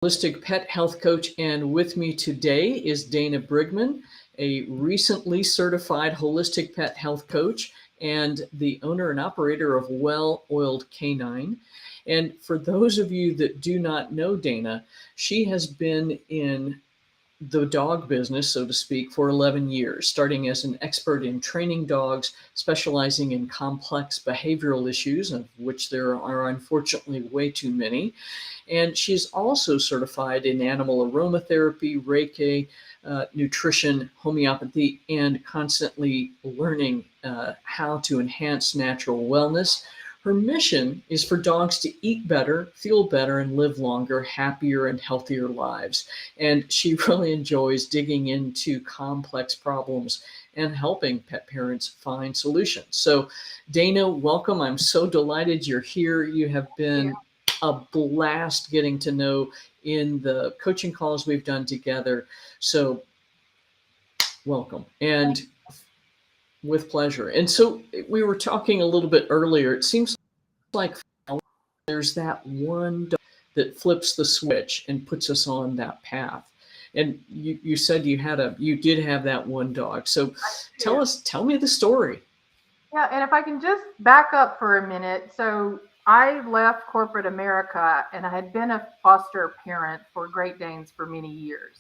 Holistic pet health coach, and with me today is Dana Brigman, a recently certified holistic pet health coach and the owner and operator of Well Oiled Canine. And for those of you that do not know Dana, she has been in the dog business, so to speak, for 11 years, starting as an expert in training dogs, specializing in complex behavioral issues, of which there are unfortunately way too many. And she's also certified in animal aromatherapy, reiki, nutrition, homeopathy, and constantly learning how to enhance natural wellness. Her mission is for dogs to eat better, feel better, and live longer, happier, and healthier lives. And she really enjoys digging into complex problems and helping pet parents find solutions. So, Dana, welcome. I'm so delighted you're here. You have been a blast getting to know in the coaching calls we've done together. So, welcome. And with pleasure. And so we were talking a little bit earlier. It seems like there's that one dog that flips the switch and puts us on that path. And you said you did have that one dog. So tell me the story. Yeah, and if I can just back up for a minute. So I left corporate America and I had been a foster parent for Great Danes for many years.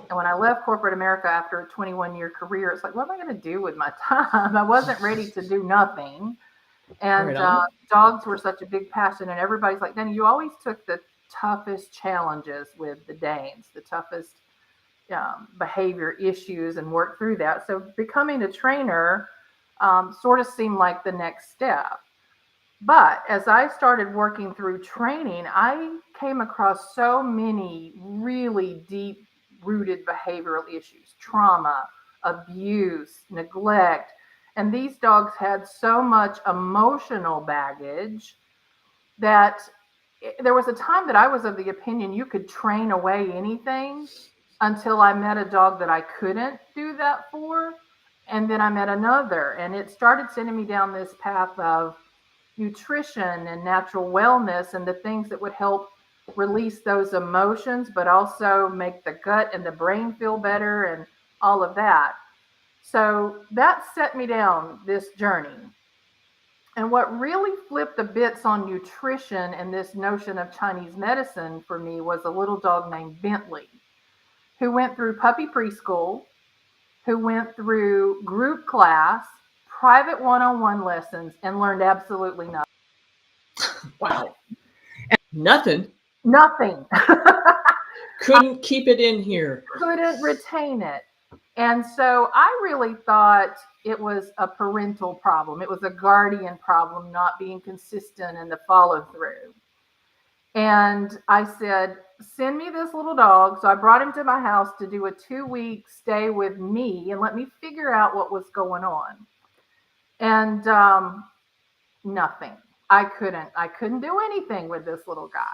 And when I left corporate America after a 21-year career, it's like, what am I going to do with my time? I wasn't ready to do nothing. And dogs were such a big passion. And everybody's like, Danny, you always took the toughest challenges with the Danes, the toughest behavior issues, and worked through that. So becoming a trainer sort of seemed like the next step. But as I started working through training, I came across so many really deep rooted behavioral issues, trauma, abuse, neglect. And these dogs had so much emotional baggage that there was a time that I was of the opinion you could train away anything, until I met a dog that I couldn't do that for. And then I met another, and it started sending me down this path of nutrition and natural wellness and the things that would help release those emotions, but also make the gut and the brain feel better and all of that. So that set me down this journey. And what really flipped the bits on nutrition and this notion of Chinese medicine for me was a little dog named Bentley, who went through puppy preschool, who went through group class, private one-on-one lessons, and learned absolutely nothing. Wow. Nothing. Couldn't keep it in here. Couldn't retain it. And so I really thought it was a parental problem. It was a guardian problem, not being consistent in the follow through. And I said, send me this little dog. So I brought him to my house to do a 2-week stay with me and let me figure out what was going on. And nothing. I couldn't do anything with this little guy.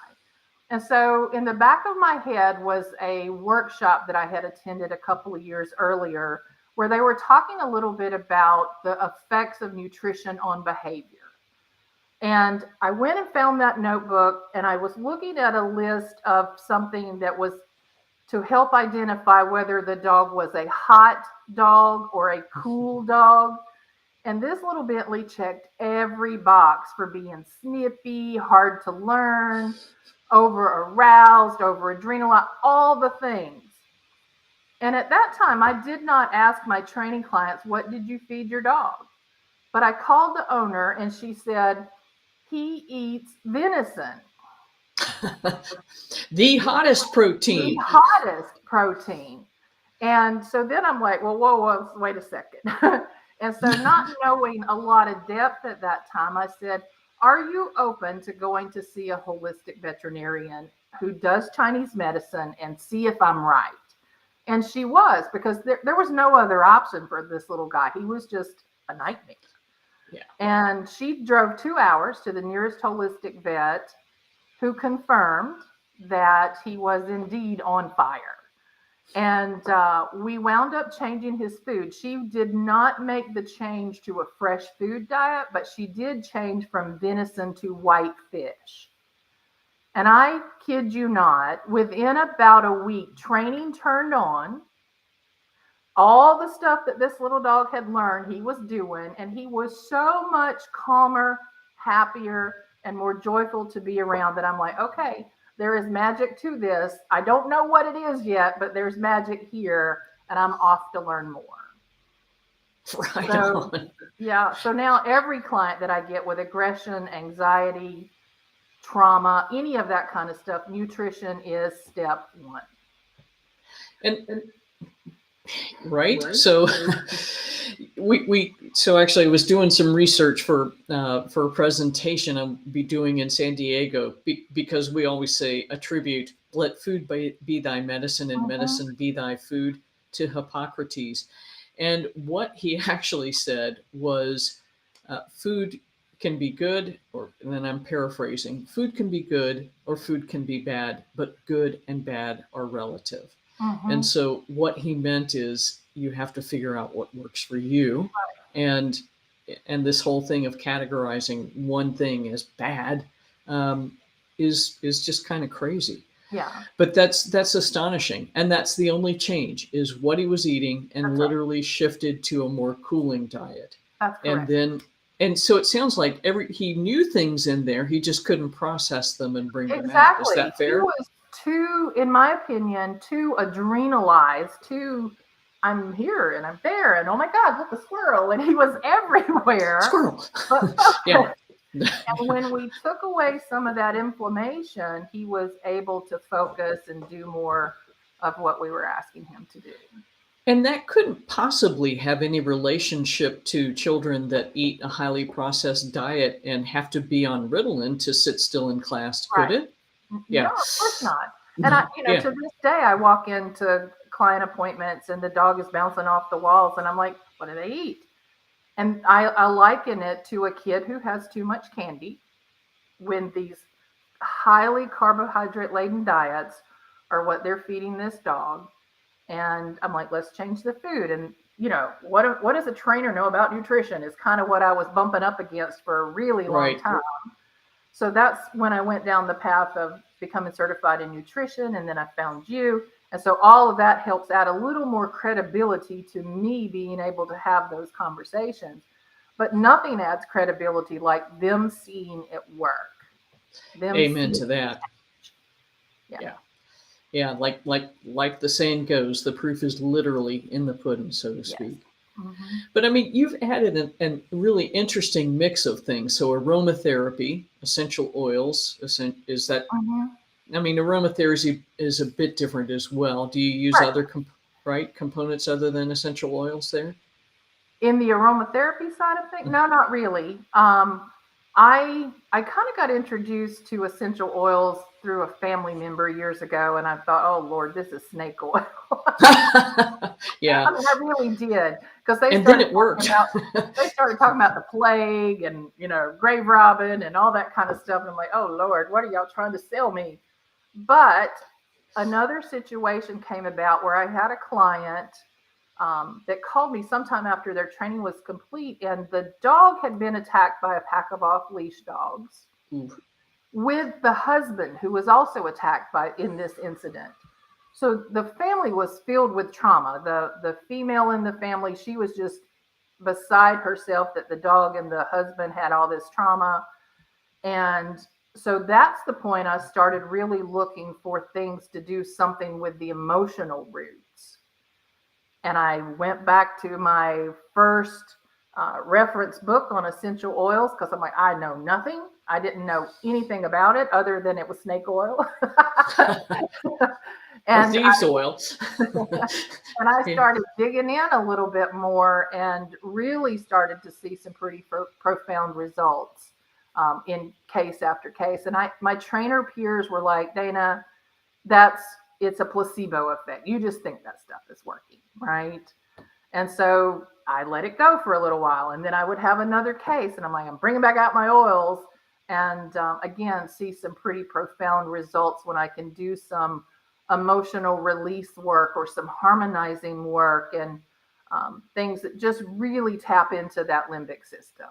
And so in the back of my head was a workshop that I had attended a couple of years earlier, where they were talking a little bit about the effects of nutrition on behavior. And I went and found that notebook, and I was looking at a list of something that was to help identify whether the dog was a hot dog or a cool dog. And this little Bentley checked every box for being snippy, hard to learn, over aroused, over adrenal, all the things. And at that time, I did not ask my training clients, what did you feed your dog? But I called the owner and she said, he eats venison. The hottest protein. The hottest protein. And so then I'm like, well, whoa, wait a second. And so not knowing a lot of depth at that time, I said, are you open to going to see a holistic veterinarian who does Chinese medicine and see if I'm right? And she was, because there was no other option for this little guy. He was just a nightmare. Yeah. And she drove 2 hours to the nearest holistic vet, who confirmed that he was indeed on fire. And we wound up changing his food. She did not make the change to a fresh food diet, but she did change from venison to white fish. And I kid you not, within about a week, training turned on. All the stuff that this little dog had learned, he was doing, and he was so much calmer, happier, and more joyful to be around that I'm like, okay, there is magic to this. I don't know what it is yet, but there's magic here, and I'm off to learn more. Right So, on. yeah, so now every client that I get with aggression, anxiety, trauma, any of that kind of stuff, nutrition is step one. And right. So so actually I was doing some research for a presentation I'll be doing in San Diego because we always say attribute let food be thy medicine and Mhm. medicine be thy food to Hippocrates. And what he actually said was food can be good, or and then I'm paraphrasing, food can be good or food can be bad, but good and bad are relative. And Mhm. so what he meant is you have to figure out what works for you. And this whole thing of categorizing one thing as bad um, is just kind of crazy. Yeah, But that's astonishing. And that's the only change is what he was eating and that's right. literally shifted to a more cooling diet. That's And correct. then and so it sounds like he knew things in there, he just couldn't process them and bring them out. Is Exactly. that He fair? was too, in my opinion, too adrenalized, too I'm here and I'm there and oh my God, look a squirrel and he was everywhere Squirrel. but Yeah. focused. And when we took away some of that inflammation, he was able to focus and do more of what we were asking him to do. And that couldn't possibly have any relationship to children that eat a highly processed diet and have to be on Ritalin to sit still in class, could Right. it? No, Yeah. of course not. And I, Yeah. to this day, I walk into client appointments and the dog is bouncing off the walls, and I'm like, what do they eat? And I liken it to a kid who has too much candy when these highly carbohydrate laden diets are what they're feeding this dog. And I'm like, let's change the food. And what does a trainer know about nutrition? Is kind of what I was bumping up against for a really long Right. time. So that's when I went down the path of becoming certified in nutrition, and then I found you. And so all of that helps add a little more credibility to me being able to have those conversations. But nothing adds credibility like them seeing it work, them Amen seeing to that. change. Yeah. Yeah. Yeah. Like the saying goes, the proof is literally in the pudding, so to Yes. speak. Mm-hmm. But I mean, you've added a really interesting mix of things. So aromatherapy, essential oils, is that Mm-hmm. I mean, aromatherapy is a bit different as well. Do you use Right. other components other than essential oils there? In the aromatherapy side of things, no, not really. I kind of got introduced to essential oils through a family member years ago, and I thought, oh Lord, this is snake oil. I Yeah, mean, I really did because and then it talking worked. about they started talking about the plague and grave robbing and all that kind of stuff, and I'm like, oh Lord, what are y'all trying to sell me? But another situation came about where I had a client that called me sometime after their training was complete, and the dog had been attacked by a pack of off leash dogs Ooh, with the husband who was also attacked by in this incident. So the family was filled with trauma. The female in the family, she was just beside herself that the dog and the husband had all this trauma. And so that's the point I started really looking for things to do something with the emotional roots. And I went back to my first reference book on essential oils because I'm like, I know nothing. I didn't know anything about it other than it was snake oil. or and thieves oil. and I Yeah, started digging in a little bit more and really started to see some pretty profound results in case after case. And my trainer peers were like, Dana, that's it's a placebo effect. You just think that stuff is working, right? And so I let it go for a little while, and then I would have another case, and I'm like, I'm bringing back out my oils, and again, see some pretty profound results when I can do some emotional release work or some harmonizing work and things that just really tap into that limbic system.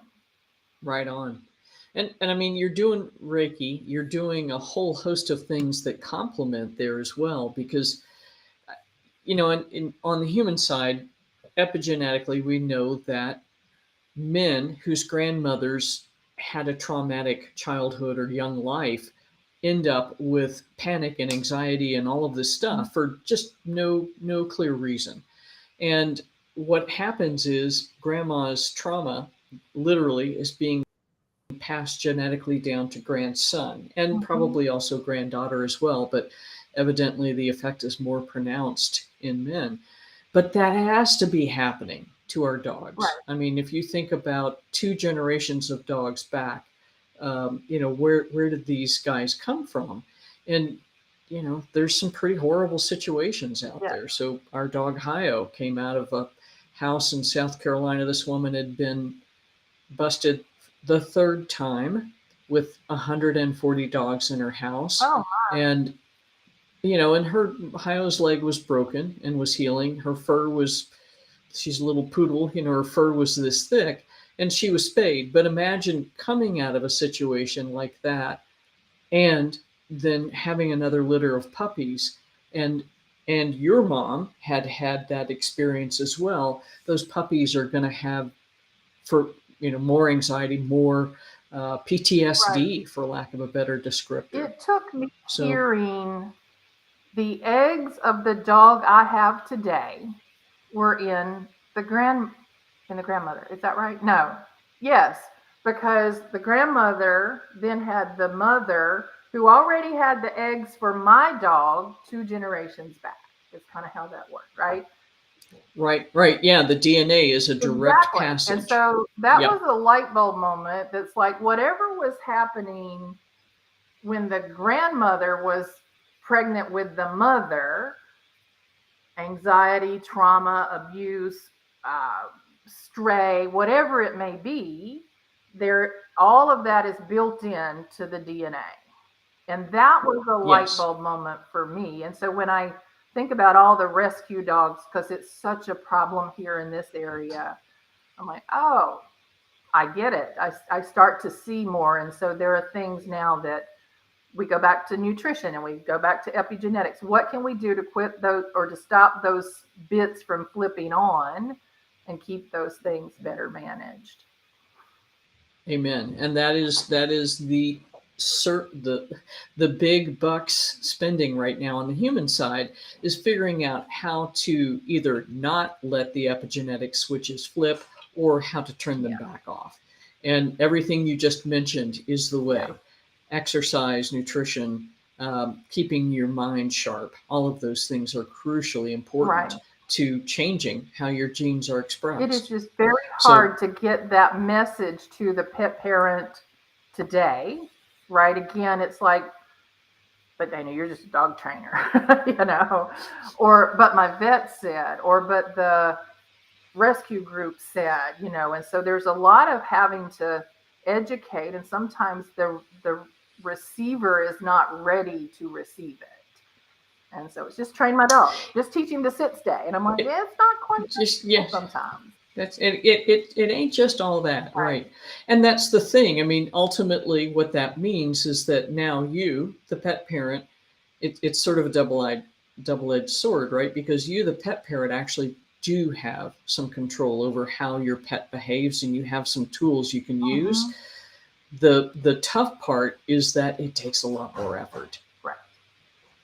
right on. And I mean, you're doing Reiki, you're doing a whole host of things that complement there as well, because, on the human side, epigenetically, we know that men whose grandmothers had a traumatic childhood or young life end up with panic and anxiety and all of this stuff for just no clear reason. And what happens is grandma's trauma literally is being passed genetically down to grandson and Mhm. probably also granddaughter as well, but evidently the effect is more pronounced in men. But that has to be happening to our dogs. Right. I mean, if you think about two generations of dogs back, where did these guys come from? And there's some pretty horrible situations out Yes. there. So our dog Hio came out of a house in South Carolina. This woman had been busted the third time with 140 dogs in her house. Oh, And, and her Hio's leg was broken and was healing. Her fur was, she's a little poodle, her fur was this thick and she was spayed. But imagine coming out of a situation like that and then having another litter of puppies, and your mom had had that experience as well. Those puppies are going to have, for more anxiety, more right. PTSD, for lack of a better descriptor. It took me So hearing the eggs of the dog I have today were in the grandmother. Is that right? No. Yes, because the grandmother then had the mother who already had the eggs for my dog 2 generations back. Is kind of how that worked, right? right, yeah, the DNA is a direct Exactly. And passage. so that Yeah, was a light bulb moment that's like whatever was happening when the grandmother was pregnant with the mother, anxiety, trauma, abuse, uh, stray, whatever it may be, there all of that is built into the DNA. And that was a light yes, bulb moment for me. And so when I think about all the rescue dogs, because it's such a problem here in this area, I'm like, oh, I get it. I start to see more. And so there are things now that we go back to nutrition and we go back to epigenetics. What can we do to quit those or to stop those bits from flipping on and keep those things better managed? amen. And that is the big bucks spending right now on the human side is figuring out how to either not let the epigenetic switches flip or how to turn them Yeah, back off. And everything you just mentioned is the yeah, way: exercise, nutrition, keeping your mind sharp. All of those things are crucially right. important to changing how your genes are It is expressed. just very So, hard to get that message to the pet parent today, right? Again, it's like, but Dana, you're just a dog trainer, or but my vet said, or but the rescue group said, and so there's a lot of having to educate, and sometimes the receiver is not ready to receive it. And so it's just train my dog, just teach him to sit stay. And I'm like, it, yeah, it's not quite just that simple yes, sometimes. that's it ain't just all that, Right, right? And that's the thing. I mean, ultimately, what that means is that now you, the pet parent, it's sort of a double-edged sword, right? Because you, the pet parent, actually do have some control over how your pet behaves, and you have some tools you can use. mm-hmm, The tough part is that it takes a lot more effort, right,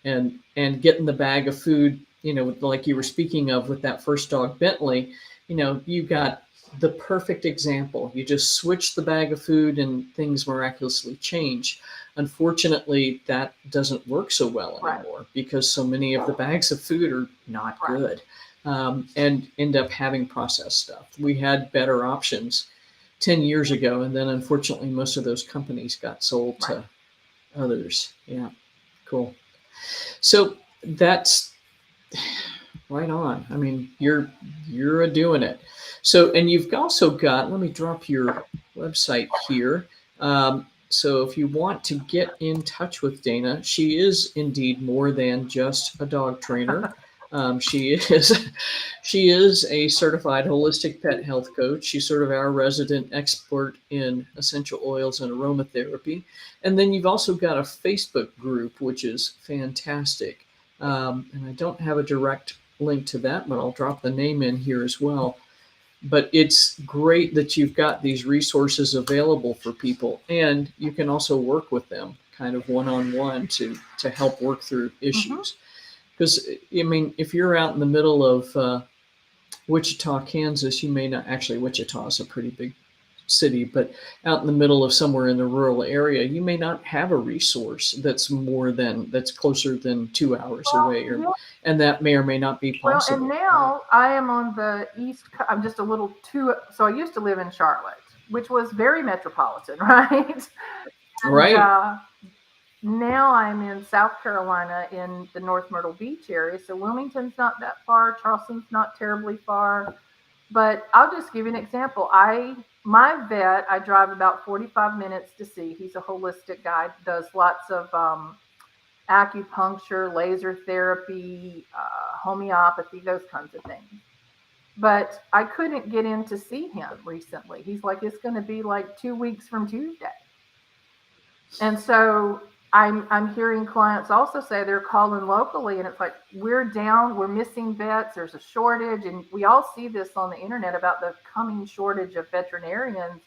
and getting the bag of food, like you were speaking of with that first dog Bentley. You got the perfect example. You just switch the bag of food and things miraculously change. Unfortunately, that doesn't work so well right, anymore because so many of the bags of food are not right, good, and end up having processed stuff. We had better options 10 years ago, and then unfortunately most of those companies got sold right. to others. Yeah, cool. So that's right on. I mean, you're a doing it. So, and you've also got. Let me drop your website here. So, if you want to get in touch with Dana, she is indeed more than just a dog trainer. She is she is a certified holistic pet health coach. She's sort of our resident expert in essential oils and aromatherapy. And then you've also got a Facebook group, which is fantastic. And I don't have a direct link to that, but I'll drop the name in here as well. But it's great that you've got these resources available for people, and you can also work with them kind of one on one to help work through Mm-hmm. issues. Because I mean, if you're out in the middle of Wichita, Kansas, you may not actually. Wichita is a pretty big city, but out in the middle of somewhere in the rural area, you may not have a resource that's closer than 2 hours Well, away, or yeah. and that may or may not be Well, and possible, right? now I am on the I'm just a little too. So I used to live in Charlotte, which was very metropolitan, right? And Right. now I'm in South Carolina in the North Myrtle Beach area. So Wilmington's not that far. Charleston's not terribly far. But I'll just give you an example. My vet, I drive about 45 minutes to see. He's a holistic guy, does lots of acupuncture, laser therapy, homeopathy, those kinds of things. But I couldn't get in to see him recently. He's like, it's going to be like 2 weeks from Tuesday. And so I'm hearing clients also say they're calling locally, and it's like we're down, we're missing vets, there's a shortage, and we all see this on the internet about the coming shortage of veterinarians.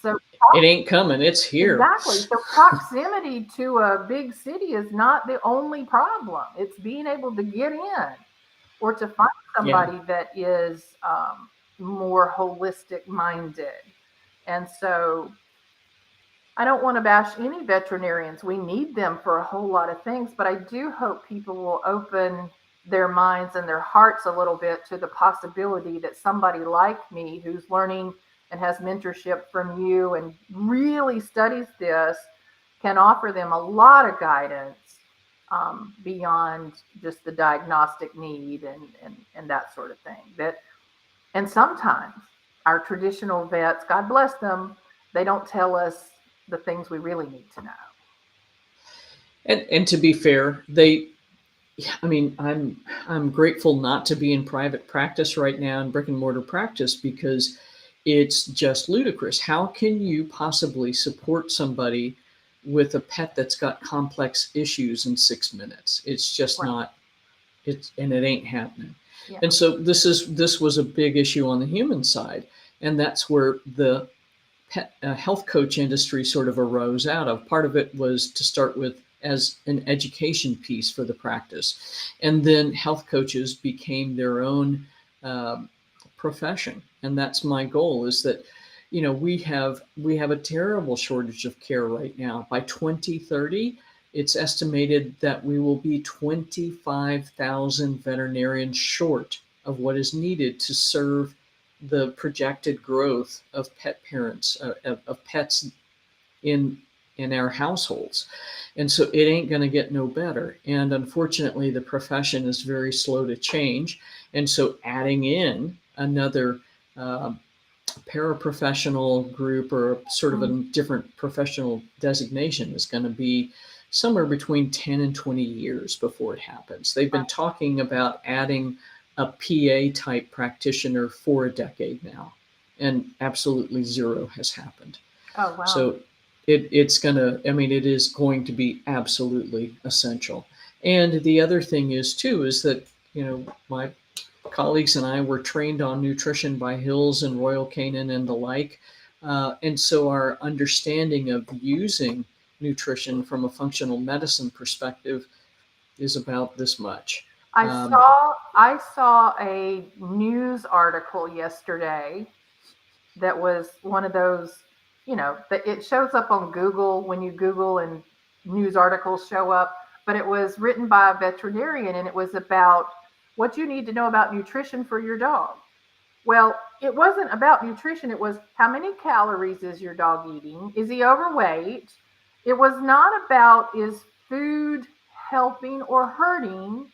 So It ain't coming, it's here. exactly. So proximity to a big city is not the only problem. It's being able to get in or to find Yeah. somebody that is more holistic minded. And so I don't want to bash any veterinarians. We need them for a whole lot of things, but I do hope people will open their minds and their hearts a little bit to the possibility that somebody like me who's learning and has mentorship from you and really studies this can offer them a lot of guidance beyond just the diagnostic need and that sort of thing. And sometimes our traditional vets, God bless them, they don't tell us the things we really need to know. And to be fair, I mean, I'm grateful not to be in private practice right now, in brick and mortar practice, because it's just ludicrous. How can you possibly support somebody with a pet that's got complex issues in 6 minutes? It's just Right. not. And it ain't happening. Yeah. And so this was a big issue on the human side, and that's where the pet health coach industry sort of arose out of. Part of it was to start with as an education piece for the practice, and then health coaches became their own um, profession. And that's my goal: is that we have a terrible shortage of care right now. By 2030, it's estimated that we will be 25,000 veterinarians short of what is needed to serve the projected growth of pet parents, of pets in in our households. And so it ain't going to get no better. And unfortunately, the profession is very slow to change. And so adding in another uh, paraprofessional group, or sort of a Mm. different professional designation, is going to be somewhere between 10 and 20 years before it happens. They've been Right. talking about adding a PA type practitioner for a decade now, and absolutely zero has happened. Oh, wow. So I mean, it is going to be absolutely essential. And the other thing is, too, is that, my colleagues and I were trained on nutrition by Hills and Royal Canin and the like. And so our understanding of using nutrition from a functional medicine perspective is about this much. I Um, saw I saw a news article yesterday that was one of those, that it shows up on Google when you Google and news articles show up, but it was written by a veterinarian and it was about what you need to know about nutrition for your dog. Well, it wasn't about nutrition. It was how many calories is your dog eating? Is he overweight? It was not about is food helping or hurting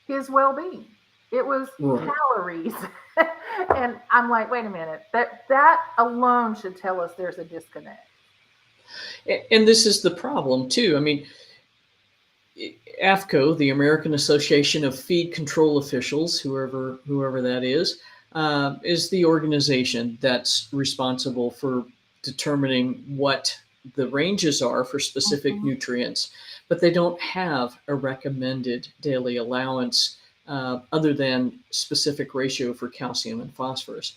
his well-being. It was right. calories. And I'm like, wait a minute. That alone should tell us there's a disconnect. And this is the problem, too. I mean, AFCO, the American Association of Feed Control Officials, whoever that is the organization that's responsible for determining what the ranges are for specific Mhm. nutrients, but they don't have a recommended daily allowance other than specific ratio for calcium and phosphorus.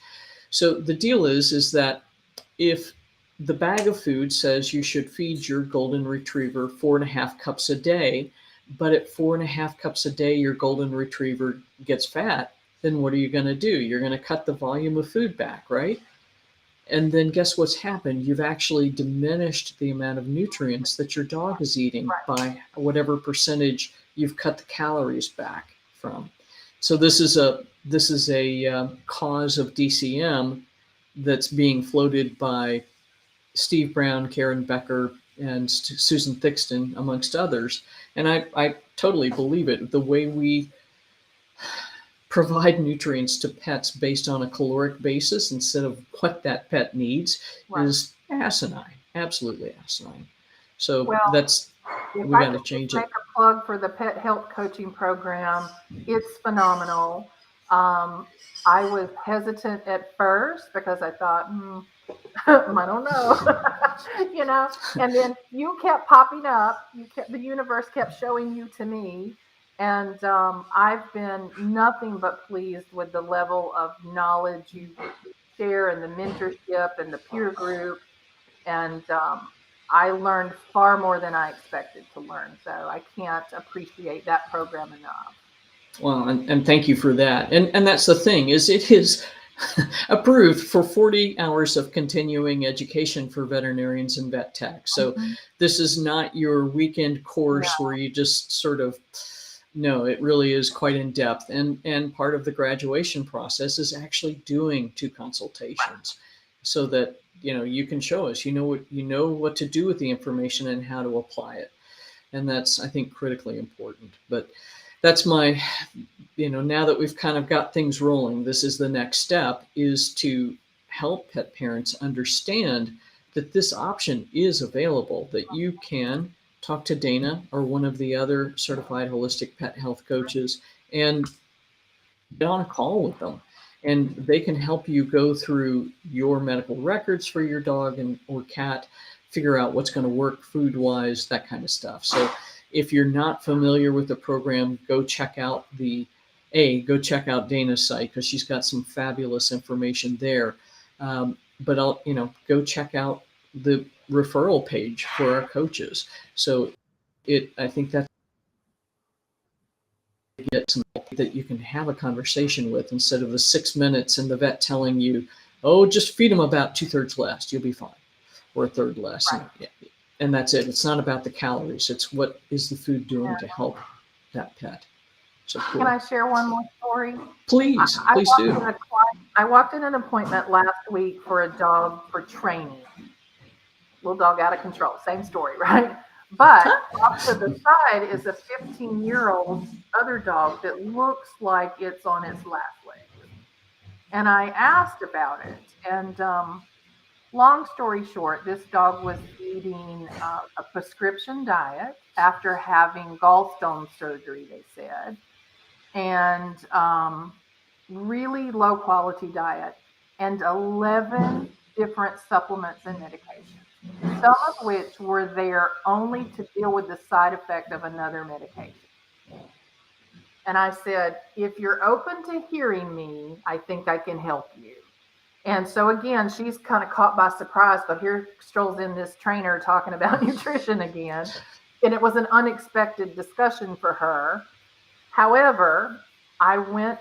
So the deal is that if the bag of food says you should feed your golden retriever 4.5 cups a day, but at 4.5 cups a day, your golden retriever gets fat, then what are you going to do? You're going to cut the volume of food back, right? And then guess what's happened? You've actually diminished the amount of nutrients that your dog is eating Right. by whatever percentage you've cut the calories back from. So this is a cause of DCM that's being floated by Steve Brown, Karen Becker, and Susan Thixton, amongst others. And I totally believe it. The way we provide nutrients to pets based on a caloric basis instead of what that pet needs Right. is asinine, absolutely asinine. So Well, that's if we I got to could just change make it. a plug for the pet health coaching program, it's phenomenal. Um, I was hesitant at first because I thought, I don't know, you know. And then you kept popping up. The universe kept showing you to me, and I've been nothing but pleased with the level of knowledge you share, and the mentorship, and the peer group, and I learned far more than I expected to learn. So I can't appreciate that program enough. Well, and thank you for that. And that's the thing is it is approved for 40 hours of continuing education for veterinarians and vet tech. So Mhm. this is not your weekend course No, where you just sort of no, it really is quite in depth. And part of the graduation process is actually doing two consultations so that you can show us you know what to do with the information and how to apply it. And that's, I think, critically important. But that's my now that we've kind of got things rolling, this is the next step, is to help pet parents understand that this option is available, that you can talk to Dana or one of the other certified holistic pet health coaches and get on a call with them. And they can help you go through your medical records for your dog and or cat, figure out what's going to work food wise, that kind of stuff. So if you're not familiar with the program, go check out Dana's site because she's got some fabulous information there. But go check out the referral page for our coaches. So I think that's get some that you can have a conversation with instead of the 6 minutes and the vet telling you, oh, just feed them about 2/3 less, you'll be fine, or a third less, right. and that's it. It's not about the calories. It's what is the food doing to Yeah. help that pet. So Can cool. I share one more story? I, Please, I please walked do. in a I walked in an appointment last week for a dog for training. Little dog out of control. Same story, right? But off to the side is a 15-year-old other dog that looks like it's on its last legs. And I asked about it. And long story short, this dog was eating a prescription diet after having gallstone surgery, they said, and really low quality diet, and 11 different supplements and medications, some of which were there only to deal with the side effect of another medication. And I said, if you're open to hearing me, I think I can help you. And so again, she's kind of caught by surprise, but here strolls in this trainer talking about nutrition again. And it was an unexpected discussion for her. However, I went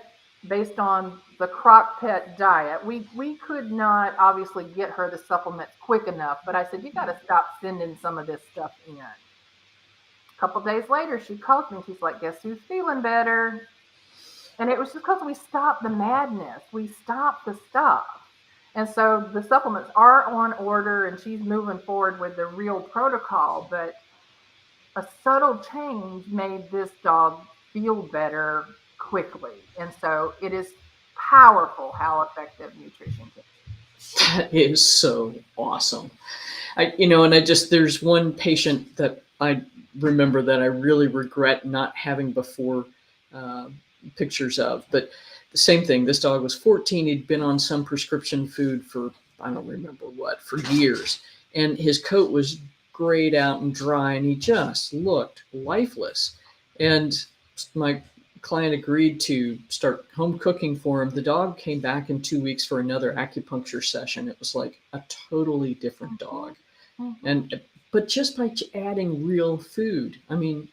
based on the crock pet diet. We could not obviously get her the supplements quick enough, but I said, you got to stop sending some of this stuff in. A couple days later, she called me. She's like, guess who's feeling better? And it was just because we stopped the madness. We stopped the stuff. And so the supplements are on order and she's moving forward with the real protocol. But a subtle change made this dog feel better quickly. And so it is powerful how effective nutrition can be. That is so awesome. And I just there's one patient that I remember that I really regret not having before uh, pictures of. But the same thing, this dog was 14. He'd been on some prescription food for, I don't remember what, for years. And his coat was grayed out and dry, and he just looked lifeless. And my client agreed to start home cooking for him. The dog came back in 2 weeks for another acupuncture session. It was like a totally different dog. Mm-hmm. And but just by adding real food, I mean,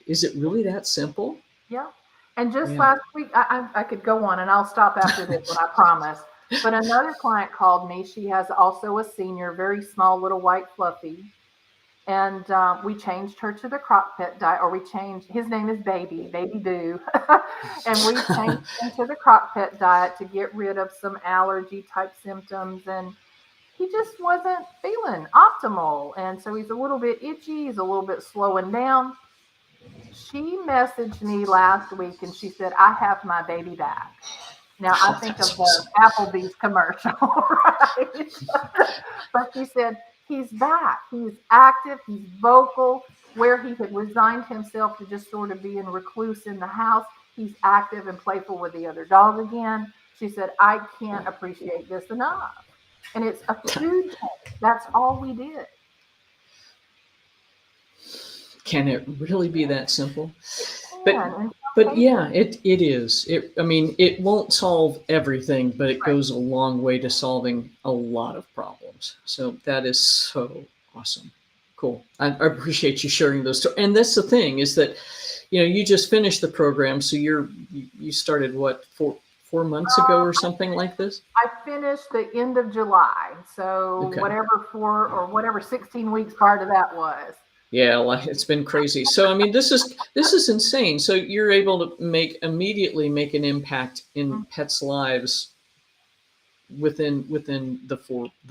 is it really that simple? Yeah. And just Yeah. last week, I could go on and I'll stop after this one, I promise. But another client called me. She has also a senior, very small little white fluffy. And we changed her to the crock pet diet, or we changed, his name is Baby Boo. And we changed him to the crock pet diet to get rid of some allergy type symptoms. And he just wasn't feeling optimal. And so he's a little bit itchy, he's a little bit slowing down. She messaged me last week and she said, I have my baby back. Now I Oh, think that's of the awesome. Applebee's commercial, right? But she said, he's back. He's active. He's vocal. Where he had resigned himself to just sort of being recluse in the house, he's active and playful with the other dog again. She said, I can't appreciate this enough. And it's a food change. That's all we did. Can it really be that simple? It But can in some but cases. yeah, it is. I mean, it won't solve everything, but it Right. goes a long way to solving a lot of problems. So that is so awesome. Cool. I appreciate you sharing those stories. And that's the thing is that, you just finished the program, so you started what, 4 months ago or something like this? I finished the end of July. So Okay. whatever 16 weeks prior to that was. Yeah, like it's been crazy. So I mean, this is insane. So you're able to immediately make an impact in Mm, pets' lives within the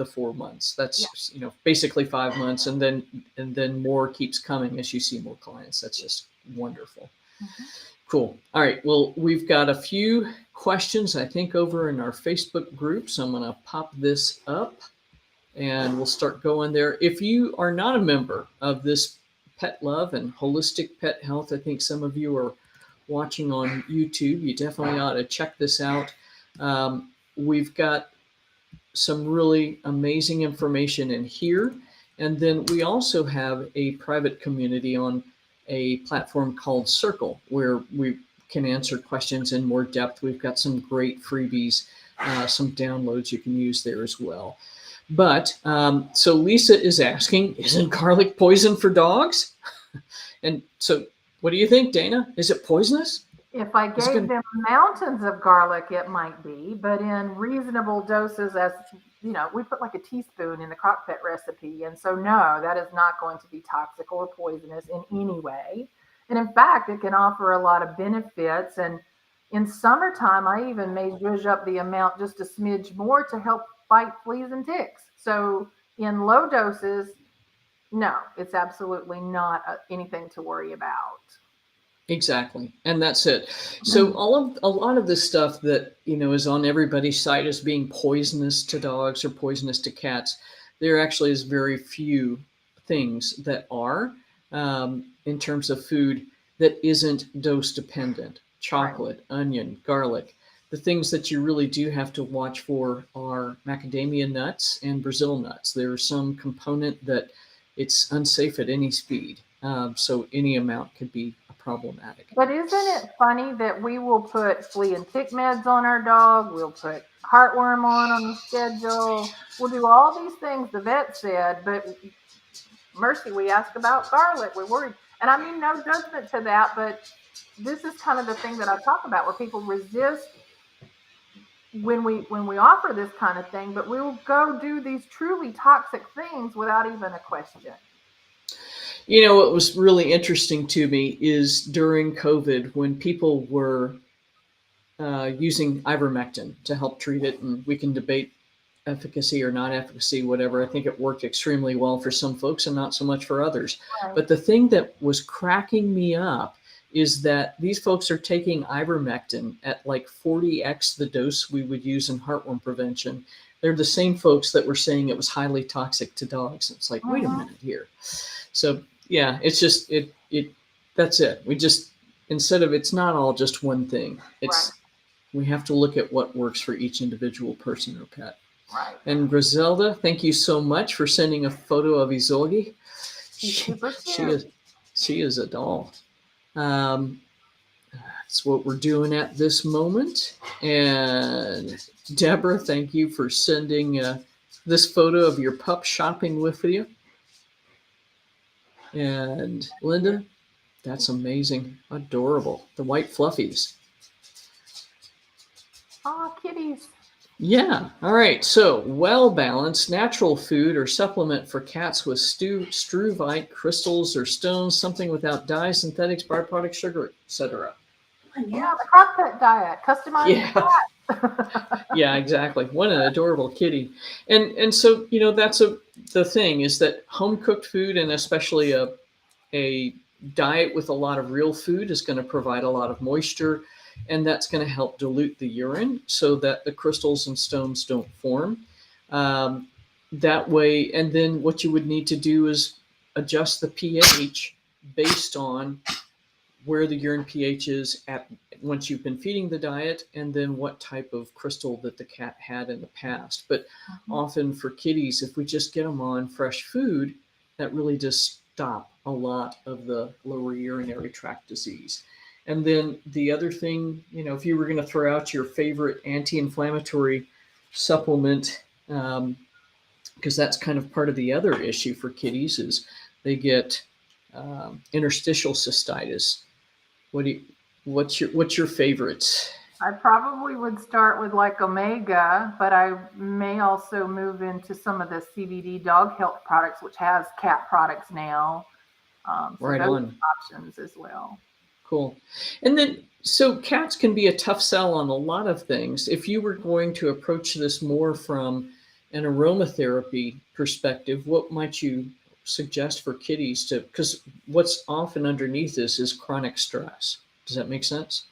4 months. yeah. That's basically 5 months, and then more keeps coming as you see more clients. That's just wonderful. Mhm. Cool. All right. Well, we've got a few questions I think over in our Facebook group, so I'm going to pop this up and we'll start going there. If you are not a member of this Pet Love and Holistic Pet Health, I think some of you are watching on YouTube. You definitely ought to check this out. We've got some really amazing information in here. And then we also have a private community on a platform called Circle, where we can answer questions in more depth. We've got some great freebies, some downloads you can use there as well. But so Lisa is asking, isn't garlic poison for dogs? And so, what do you think, Dana? Is it poisonous? If I Is it gave going them mountains of garlic, it might be, but in reasonable doses, as we put like a teaspoon in the crock pot recipe. And so, no, that is not going to be toxic or poisonous in any way. And in fact, it can offer a lot of benefits. And in summertime, I even may zhuzh up the amount just a smidge more to help fight fleas and ticks. So, in low doses, no, it's absolutely not anything to worry about. Exactly, and that's it. So a lot of this stuff that is on everybody's site as being poisonous to dogs or poisonous to cats, there actually is very few things that are in terms of food that isn't dose dependent. Right. Chocolate, onion, garlic. The things that you really do have to watch for are macadamia nuts and Brazil nuts. There's some component that it's unsafe at any speed, so any amount could be problematic. But isn't it funny that we will put flea and tick meds on our dog? We'll put heartworm on the schedule. We'll do all these things the vet said, but mercy, we ask about garlic. We're worried. And I mean, no judgment to that, but this is kind of the thing that I talk about where people resist when we offer this kind of thing, but we will go do these truly toxic things without even a question. What was really interesting to me is during COVID when people were using ivermectin to help treat it, and we can debate efficacy or not efficacy, whatever. I think it worked extremely well for some folks and not so much for others. Right. But the thing that was cracking me up is that these folks are taking ivermectin at like 40x the dose we would use in heartworm prevention. They're the same folks that were saying it was highly toxic to dogs. It's like, wait a Mm-hmm. minute here. So Yeah, it's just it that's it. We just instead of it's not all just one thing. Right, We have to look at what works for each individual person or pet. right. And Griselda, thank you so much for sending a photo of Isolde. She's She, super she cute. is she is a doll. Um, that's what we're doing at this moment. And Deborah, thank you for sending this photo of your pup shopping with you. And Linda, that's amazing. Adorable. The white fluffies. Oh, kitties. Yeah. All right. So, well balanced natural food or supplement for cats with struvite, crystals, or stones, something without dyes, synthetics, byproduct sugar, etc. Yeah, the cockpit diet, customized Yeah. for cats. Yeah, exactly. What an adorable kitty. And so, that's the thing is that home cooked food and especially a diet with a lot of real food is going to provide a lot of moisture, and that's going to help dilute the urine so that the crystals and stones don't form. Um, that way, and then what you would need to do is adjust the pH based on where the urine pH is at once you've been feeding the diet, and then what type of crystal that the cat had in the past. But Mhm. often for kitties, if we just get them on fresh food, that really does stop a lot of the lower urinary tract disease. And then the other thing, if you were going to throw out your favorite anti-inflammatory supplement, because that's kind of part of the other issue for kitties is they get interstitial cystitis. what do you, what's your favorites? I probably would start with like omega, but I may also move into some of the CBD dog health products, which has cat products now. So Right those on. options as well. Cool. And then, so cats can be a tough sell on a lot of things. If you were going to approach this more from an aromatherapy perspective, what might you suggest for kitties to, because what's often underneath this is chronic stress. Does that make sense?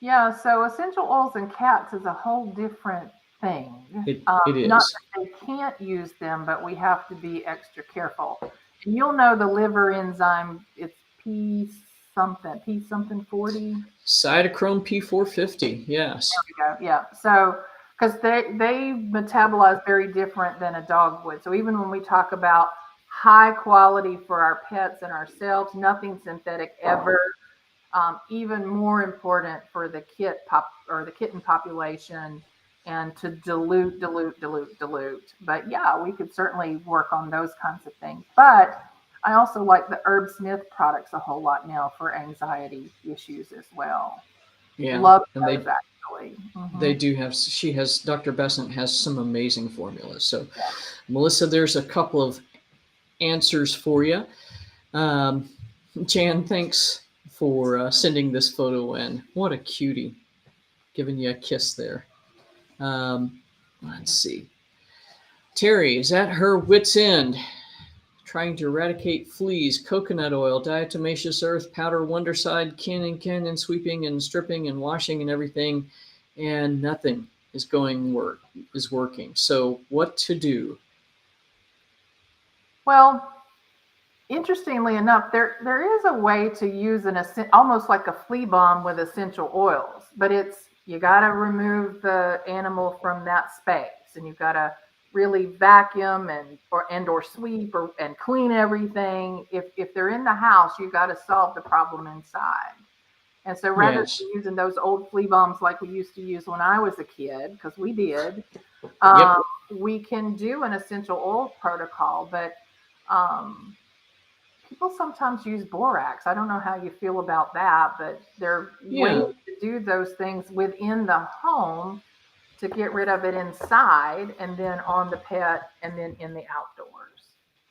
Yeah, so essential oils in cats is a whole different thing. It Not is. that they can't use them, but we have to be extra careful. And you'll know the liver enzyme, it's P something 40. Cytochrome P450. Yes. Go. Yeah. So, because they metabolize very different than a dog would. So even when we talk about high quality for our pets and ourselves, nothing synthetic ever. Even more important for the kitten population, and to dilute. But yeah, we could certainly work on those kinds of things. But I also like the Herb Smith products a whole lot now for anxiety issues as well. Yeah. Love And those they actually. They do have, Dr. Besant has some amazing formulas. So, Yeah. Melissa, there's a couple of answers for you. Um, Jan, thanks for sending this photo in. What a cutie. Giving you a kiss there. Um, let's see. Terry, is that her wit's end? Trying to eradicate fleas, coconut oil, diatomaceous earth, powder, wondercide, cannon, sweeping and stripping and washing and everything, and nothing is working. So what to do? Well, interestingly enough, there is a way to use almost like a flea bomb with essential oils, but it's you got to remove the animal from that space, and you've got to really vacuum and or sweep and clean everything. If they're in the house, you got to solve the problem inside. And so rather Yes. than using those old flea bombs like we used to use when I was a kid, because we did, Yep. um, we can do an essential oil protocol, but um, people sometimes use borax. I don't know how you feel about that, but there are ways Yeah. to do those things within the home to get rid of it inside and then on the pet and then in the outdoors.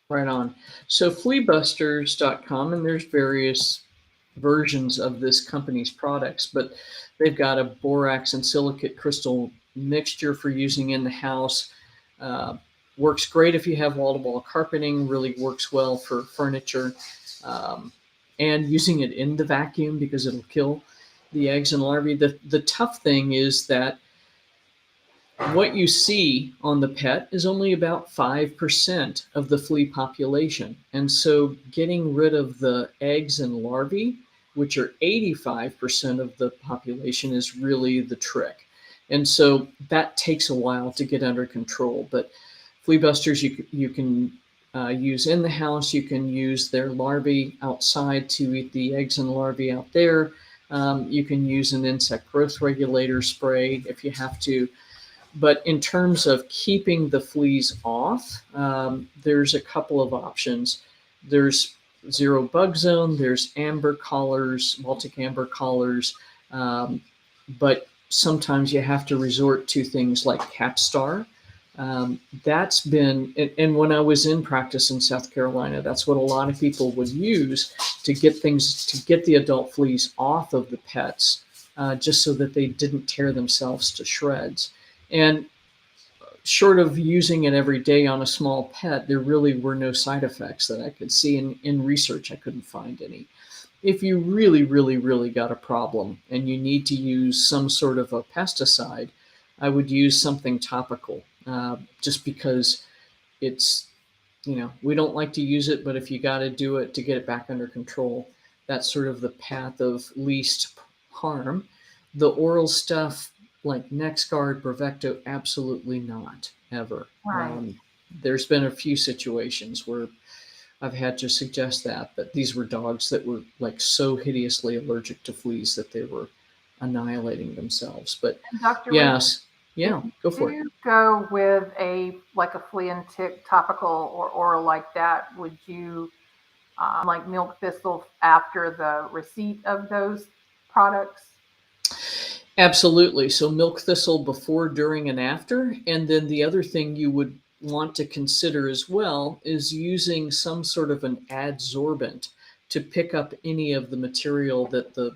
Right on. So fleabusters.com, and there's various versions of this company's products, but they've got a borax and silicate crystal mixture for using in the house. Uh, Works great if you have wall-to-wall carpeting, really works well for furniture, um, and using it in the vacuum because it'll kill the eggs and larvae. The tough thing is that what you see on the pet is only about 5% of the flea population. And so getting rid of the eggs and larvae, which are 85% of the population, is really the trick. And so that takes a while to get under control. But flea busters you can use in the house. You can use their larvae outside to eat the eggs and larvae out there. You can use an insect growth regulator spray if you have to. But in terms of keeping the fleas off, there's a couple of options. There's zero bug zone, there's amber collars, Baltic amber collars, but sometimes you have to resort to things like Capstar. That's been, and when I was in practice in South Carolina, that's what a lot of people would use to get the adult fleas off of the pets, just so that they didn't tear themselves to shreds. And short of using it every day on a small pet, there really were no side effects that I could see. In research, I couldn't find any. If you really, really, really got a problem and you need to use some sort of a pesticide, I would use something topical, just because it's, we don't like to use it, but if you got to do it to get it back under control, that's sort of the path of least harm. The oral stuff like NexGard, Bravecto, absolutely not, ever. Right. There's been a few situations where I've had to suggest that, but these were dogs that were like so hideously allergic to fleas that they were annihilating themselves. But And Dr. Rigg, yes, if yeah, you go for it. do go with a like a flea and tick topical or oral like that, would you like milk thistle after the receipt of those products? Absolutely. So milk thistle before, during, and after. And then the other thing you would want to consider as well is using some sort of an adsorbent to pick up any of the material that the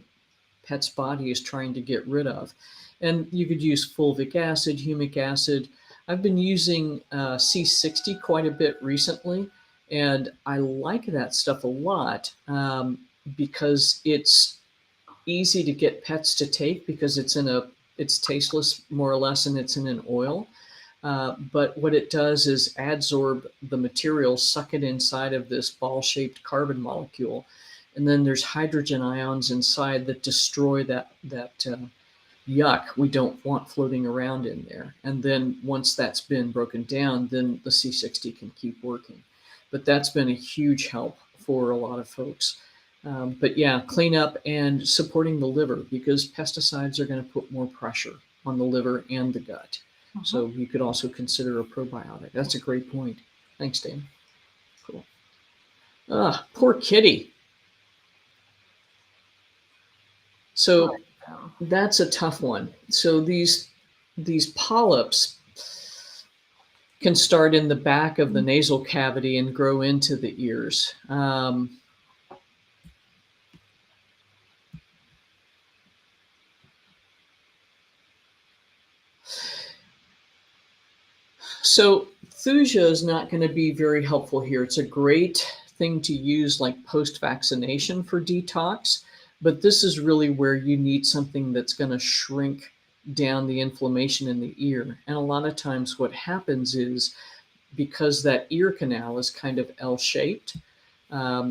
pet's body is trying to get rid of. And you could use fulvic acid, humic acid. I've been using C60 quite a bit recently, and I like that stuff a lot, because it's easy to get pets to take because it's tasteless more or less, and it's in an oil. But what it does is adsorb the material, suck it inside of this ball-shaped carbon molecule, and then there's hydrogen ions inside that destroy that yuck we don't want floating around in there. And then once that's been broken down, then the C60 can keep working. But that's been a huge help for a lot of folks. But yeah, clean up and supporting the liver, because pesticides are going to put more pressure on the liver and the gut. Mhm. So you could also consider a probiotic. That's a great point. Thanks, Dan. Cool. Ah, poor kitty. So Right. that's a tough one. So these polyps can start in the back of the nasal cavity and grow into the ears. So thuja is not going to be very helpful here. It's a great thing to use like post-vaccination for detox, but this is really where you need something that's going to shrink down the inflammation in the ear. And a lot of times what happens is, because that ear canal is kind of L-shaped, let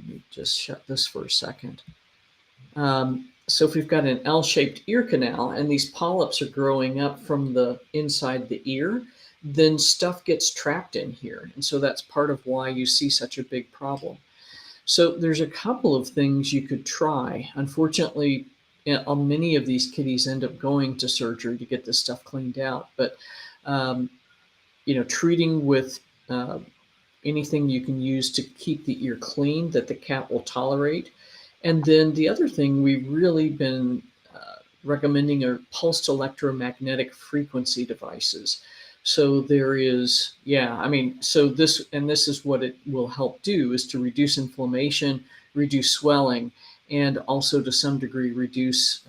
me just shut this for a second. So if we've got an L-shaped ear canal and these polyps are growing up from the inside the ear, then stuff gets trapped in here. And so that's part of why you see such a big problem. So there's a couple of things you could try. Unfortunately, many of these kitties end up going to surgery to get this stuff cleaned out. But um, treating with anything you can use to keep the ear clean that the cat will tolerate. And then the other thing we've really been recommending are pulsed electromagnetic frequency devices. So there is, so this is what it will help do, is to reduce inflammation, reduce swelling, and also to some degree reduce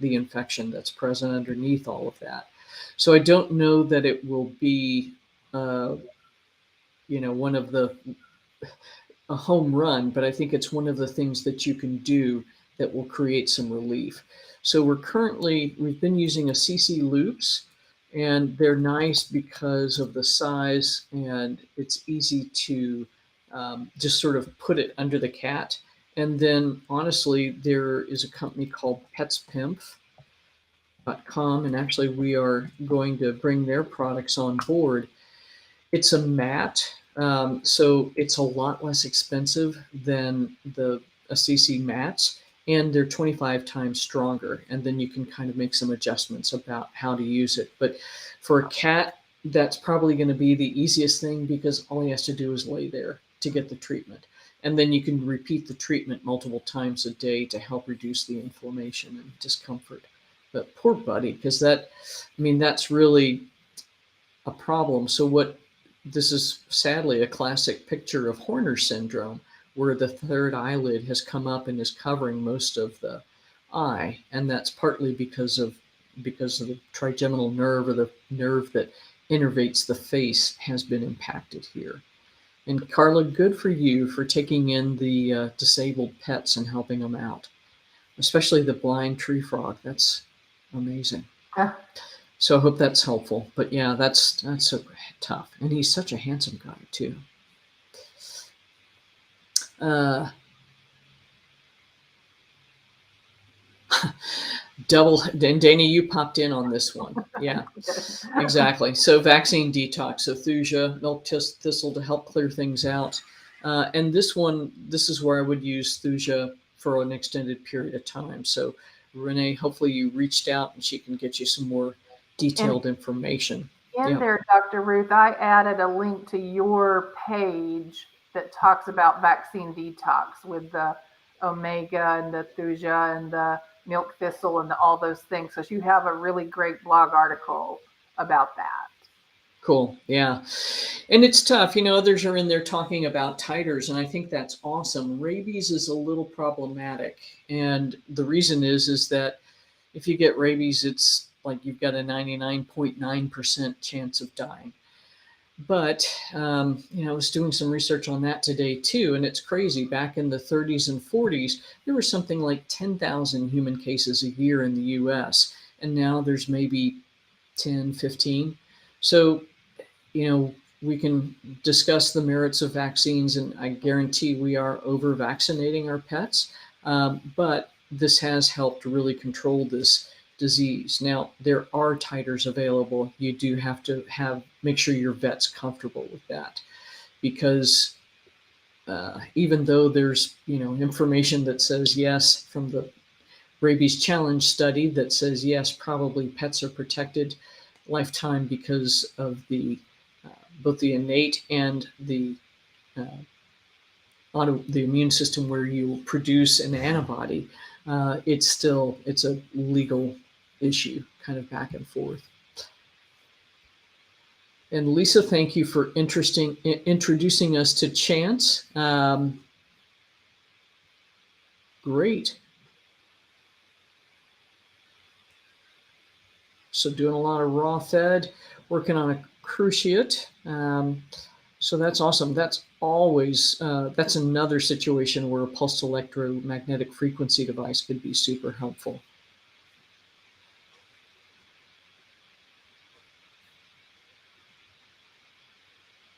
the infection that's present underneath all of that. So I don't know that it will be, one of a home run, but I think it's one of the things that you can do that will create some relief. So we've been using a CC loops, And they're nice because of the size, and it's easy to just sort of put it under the cat. And then, honestly, there is a company called petspimp.com, and actually, we are going to bring their products on board. It's a mat, so it's a lot less expensive than the Assisi mats, and they're 25 times stronger. And then you can kind of make some adjustments about how to use it. But for a cat, that's probably going to be the easiest thing, because all he has to do is lay there to get the treatment. And then you can repeat the treatment multiple times a day to help reduce the inflammation and discomfort. But poor Buddy, because that's really a problem. So what this is sadly a classic picture of Horner syndrome, where the third eyelid has come up and is covering most of the eye, and that's partly because of the trigeminal nerve, or the nerve that innervates the face, has been impacted here. And Carla, good for you for taking in the disabled pets and helping them out, especially the blind tree frog. That's amazing. So I hope that's helpful. But yeah, that's so tough, and he's such a handsome guy too. Uh, Double, and Dana, you popped in on this one. Yeah, exactly. So vaccine detox, so thuja, milk thistle to help clear things out. And this is where I would use thuja for an extended period of time. So Renee, hopefully you reached out and she can get you some more And detailed information. in Yeah, there, Dr. Ruth, I added a link to your page that talks about vaccine detox with the omega and the thuja and the milk thistle and all those things. So you have a really great blog article about that. cool. Yeah. And it's tough. Others are in there talking about titers, and I think that's awesome. Rabies is a little problematic. And the reason is that if you get rabies, it's like you've got a 99.9% chance of dying. But, I was doing some research on that today too, and it's crazy. Back in the 30s and 40s, there were something like 10,000 human cases a year in the US, and now there's maybe 10, 15. So, we can discuss the merits of vaccines, and I guarantee we are over vaccinating our pets. But this has helped really control this disease. Now, there are titers available. You do have to make sure your vet's comfortable with that, because even though there's information that says yes from the rabies challenge study that says yes, probably pets are protected lifetime because of the both the innate and the uh, the immune system, where you produce an antibody. It's a legal issue, kind of back and forth. And Lisa, thank you for introducing us to Chance. Great. So doing a lot of raw fed, working on a cruciate. So that's awesome. That's another situation where a pulsed electromagnetic frequency device could be super helpful.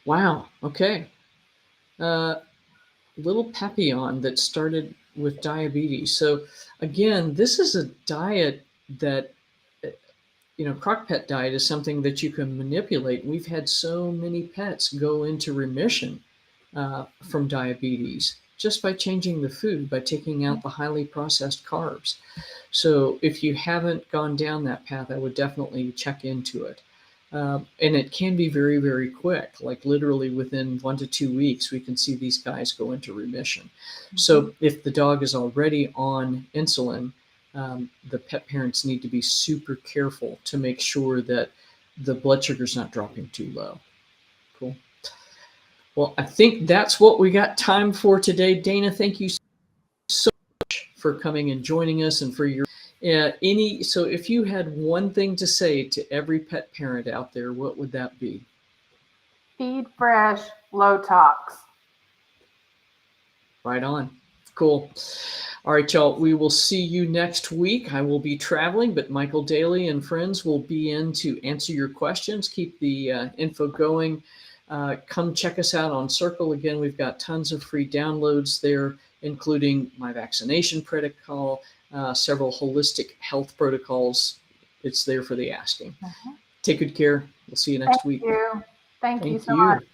Wow. Okay. Little Papillon that started with diabetes. So again, this is a diet that crock-pot diet is something that you can manipulate. We've had so many pets go into remission from diabetes just by changing the food, by taking out the highly processed carbs. So if you haven't gone down that path, I would definitely check into it. And it can be very, very quick, like literally within 1 to 2 weeks, we can see these guys go into remission. Mm-hmm. So if the dog is already on insulin, the pet parents need to be super careful to make sure that the blood sugar is not dropping too low. Cool. Well, I think that's what we got time for today. Dana, thank you so much for coming and joining us, and for your so if you had one thing to say to every pet parent out there, what would that be? Feed fresh, low tox. Right on. Cool. All right, y'all, we will see you next week. I will be traveling, but Michael Daly and friends will be in to answer your questions. Keep the info going. Come check us out on Circle. Again, we've got tons of free downloads there, including my vaccination protocol, several holistic health protocols. It's there for the asking. Take good care. We'll see you next Thank week. you. Thank you Thank so much. you.